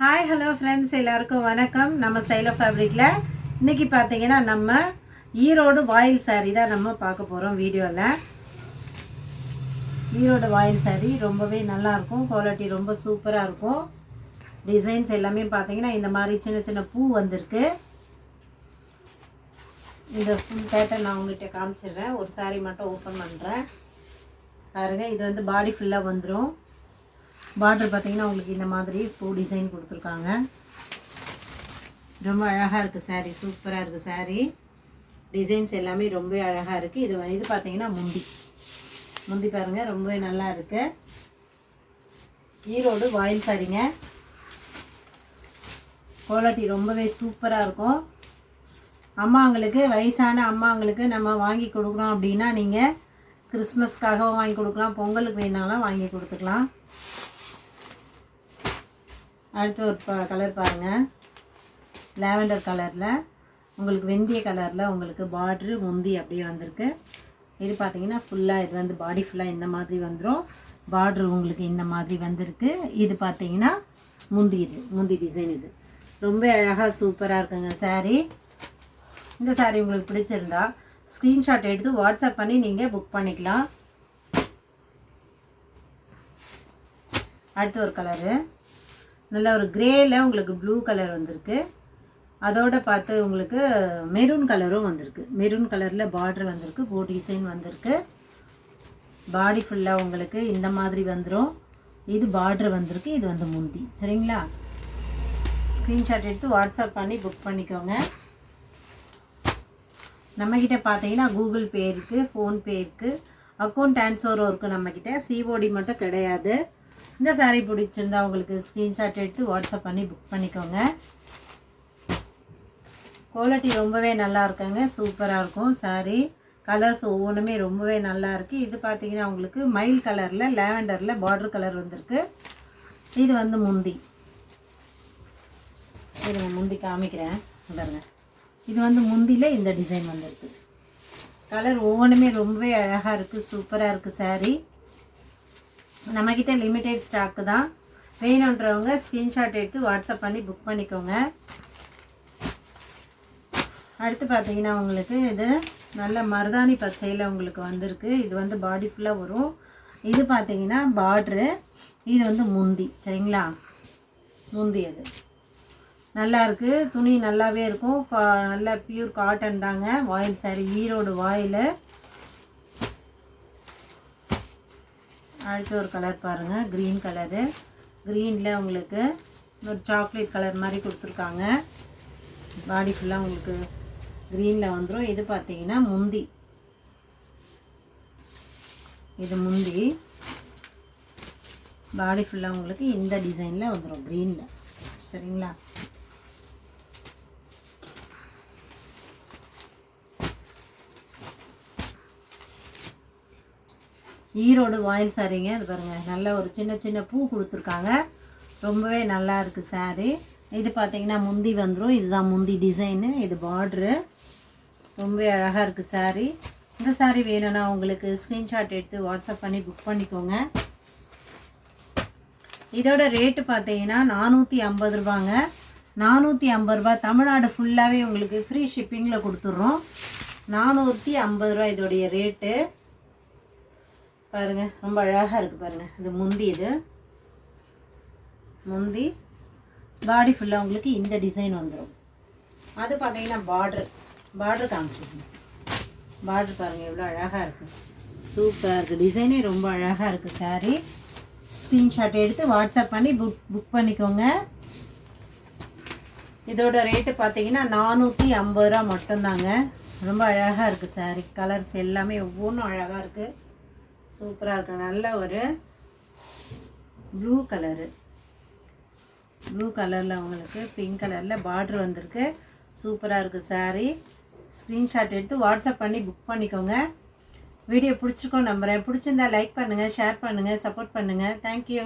Hi hello friends, எல்லாருக்கும் வணக்கம். நம்ம ஸ்டைல் ஆஃப் ஃபேப்ரிக்கில் இன்றைக்கி பார்த்தீங்கன்னா நம்ம ஈரோடு வாயில் சாரீ தான் நம்ம பார்க்க போகிறோம் வீடியோவில். ஈரோடு வாயில் சாரீ ரொம்பவே நல்லாயிருக்கும், குவாலிட்டி ரொம்ப சூப்பராக இருக்கும். டிசைன்ஸ் எல்லாமே பார்த்தீங்கன்னா இந்த மாதிரி சின்ன சின்ன பூ வந்திருக்கு. இந்த ஃபுல் பேட்டர்ன் நான் உங்கள்கிட்ட காமிச்சிடுறேன். ஒரு சாரீ மட்டும் ஓப்பன் பண்ணுறேன் பாருங்கள். இது வந்து பாடி ஃபுல்லாக வந்துடும். பார்டர் பார்த்தீங்கன்னா உங்களுக்கு இந்த மாதிரி பூ டிசைன் கொடுத்துருக்காங்க. ரொம்ப அழகாக இருக்குது சாரீ, சூப்பராக இருக்குது சாரீ. டிசைன்ஸ் எல்லாமே ரொம்ப அழகாக இருக்குது. இது பார்த்தீங்கன்னா முந்தி பாருங்கள், ரொம்பவே நல்லா இருக்குது. ஈரோடு வாயில் சாரீங்க, குவாலிட்டி ரொம்பவே சூப்பராக இருக்கும். அம்மாங்களுக்கு, வயசான அம்மாங்களுக்கு நம்ம வாங்கி கொடுக்குறோம் அப்படின்னா நீங்கள் கிறிஸ்மஸ்க்காகவும் வாங்கி கொடுக்கலாம், பொங்கலுக்கு வேணாலும் வாங்கி கொடுத்துக்கலாம். அடுத்து ஒரு கலர் பாருங்கள், லாவெண்டர் கலரில் உங்களுக்கு வெந்தய கலரில் உங்களுக்கு பார்ட்ரு முந்தி அப்படியே வந்திருக்கு. இது பார்த்தீங்கன்னா ஃபுல்லாக இது வந்து பாடி ஃபுல்லாக இந்த மாதிரி வந்துடும். பார்ட்ரு உங்களுக்கு இந்த மாதிரி வந்திருக்கு. இது பார்த்தீங்கன்னா முந்தி டிசைன். இது ரொம்ப அழகாக சூப்பராக இருக்குங்க சாரீ. இந்த சாரீ உங்களுக்கு பிடிச்சிருந்தா ஸ்க்ரீன்ஷாட் எடுத்து வாட்ஸ்அப் பண்ணி நீங்கள் புக் பண்ணிக்கலாம். அடுத்து ஒரு கலரு, நல்ல ஒரு கிரேயில் உங்களுக்கு ப்ளூ கலர் வந்திருக்கு. அதோடு பார்த்து உங்களுக்கு மெரூன் கலரும் வந்திருக்கு. மெரூன் கலரில் பார்டர் வந்திருக்கு, பூ டிசைன் வந்திருக்கு. பாடி ஃபுல்லாக உங்களுக்கு இந்த மாதிரி வந்துடும். இது பார்டர் வந்திருக்கு, இது வந்து முந்தி. சரிங்களா? ஸ்க்ரீன்ஷாட் எடுத்து வாட்ஸ்அப் பண்ணி புக் பண்ணிக்கோங்க. நம்மக்கிட்ட பார்த்தீங்கன்னா கூகுள் பே இருக்குது, ஃபோன்பே இருக்குது, அக்கௌண்ட் ட்ரான்ஸ்ஃபரும் இருக்குது நம்மக்கிட்ட. சிஓடி மட்டும் கிடையாது. இந்த சாரீ பிடிச்சிருந்தா உங்களுக்கு ஸ்க்ரீன்ஷாட் எடுத்து வாட்ஸ்அப் பண்ணி புக் பண்ணிக்கோங்க. குவாலிட்டி ரொம்பவே நல்லா இருக்குங்க, சூப்பராக இருக்கும் சாரீ. கலர்ஸ் ஒவ்வொன்றுமே ரொம்பவே நல்லா இருக்குது. இது பார்த்தீங்கன்னா உங்களுக்கு மயில் கலரில் லாவெண்டரில் பார்டர் கலர் வந்திருக்கு. இது வந்து முந்தி. இது நான் முந்தி காமிக்கிறேன் பாருங்க. இது வந்து முந்தியில் இந்த டிசைன் வந்திருக்கு. கலர் ஒவ்வொன்றுமே ரொம்பவே அழகாக இருக்குது, சூப்பராக இருக்குது சாரீ. நம்மக்கிட்ட லிமிட்டெட் ஸ்டாக்கு தான். வேணுன்றவங்க ஸ்க்ரீன்ஷாட் எடுத்து வாட்ஸ்அப் பண்ணி புக் பண்ணிக்கோங்க. அடுத்து பார்த்தீங்கன்னா உங்களுக்கு இது நல்ல மருதாணி பச்சையில் உங்களுக்கு வந்திருக்கு. இது வந்து பாடி ஃபுல்லாக வரும். இது பார்த்தீங்கன்னா பார்ட்ரு, இது வந்து முந்தி. சரிங்களா? முந்தி அது நல்லா இருக்குது. துணி நல்லாவே இருக்கும். நல்ல பியூர் காட்டன் தாங்க. வாயில் சாரீ, ஈரோடு வாயில். அடுத்து ஒரு கலர் பாருங்கள், க்ரீன் கலரு. க்ரீனில் உங்களுக்கு ஒரு சாக்லேட் கலர் மாதிரி கொடுத்துருக்காங்க. பாடி ஃபுல்லாக உங்களுக்கு க்ரீனில் வந்துடும். இது பார்த்தீங்கன்னா முந்தி. இது முந்தி. பாடி ஃபுல்லாக உங்களுக்கு இந்த டிசைனில் வந்துடும், க்ரீனில். சரிங்களா? ஈரோடு வாயில் சாரீங்க. இது பாருங்கள், நல்ல ஒரு சின்ன சின்ன பூ கொடுத்துருக்காங்க. ரொம்பவே நல்லா இருக்குது சாரீ. இது பார்த்தீங்கன்னா முந்தி வந்துடும். இதுதான் முந்தி டிசைனு. இது பார்ட்ரு ரொம்பவே அழகாக இருக்குது சாரீ. இந்த சாரீ வேணும்னா உங்களுக்கு ஸ்க்ரீன்ஷாட் எடுத்து வாட்ஸ்அப் பண்ணி புக் பண்ணிக்கோங்க. இதோட ரேட்டு பார்த்தீங்கன்னா 450 ரூபாங்க. 450 ரூபா. தமிழ்நாடு ஃபுல்லாகவே உங்களுக்கு ஃப்ரீ ஷிப்பிங்கில் கொடுத்துட்றோம். 450 ரூபா இதோடைய ரேட்டு. பாருங்கள், ரொம்ப அழகாக இருக்குது பாருங்கள். இது முந்தி. இது முந்தி. பாடி ஃபுல்லாக உங்களுக்கு இந்த டிசைன் வந்துடும். அது பார்த்தீங்கன்னா பார்டர் காமிச்சிருக்கோம். பார்டர் பாருங்கள் எவ்வளோ அழகாக இருக்குது, சூப்பராக இருக்குது. டிசைனே ரொம்ப அழகாக இருக்குது சாரீ. ஸ்க்ரீன்ஷாட் எடுத்து வாட்ஸ்அப் பண்ணி புக் பண்ணிக்கோங்க. இதோட ரேட்டு பார்த்தீங்கன்னா 450 ரூபா மட்டும்தாங்க. ரொம்ப அழகாக இருக்குது சாரீ. கலர்ஸ் எல்லாமே ஒவ்வொன்றும் அழகாக இருக்குது, சூப்பராக இருக்குது. நல்ல ஒரு ப்ளூ கலரு, ப்ளூ கலரில் உங்களுக்கு பிங்க் கலரில் பார்ட்ரு வந்திருக்கு. சூப்பராக இருக்குது சாரீ. ஸ்க்ரீன்ஷாட் எடுத்து வாட்ஸ்அப் பண்ணி புக் பண்ணிக்கோங்க. வீடியோ பிடிச்சிருக்கோம் நம்புகிறேன். பிடிச்சிருந்தா லைக் பண்ணுங்கள், ஷேர் பண்ணுங்கள், சப்போர்ட் பண்ணுங்கள். தேங்க்யூ.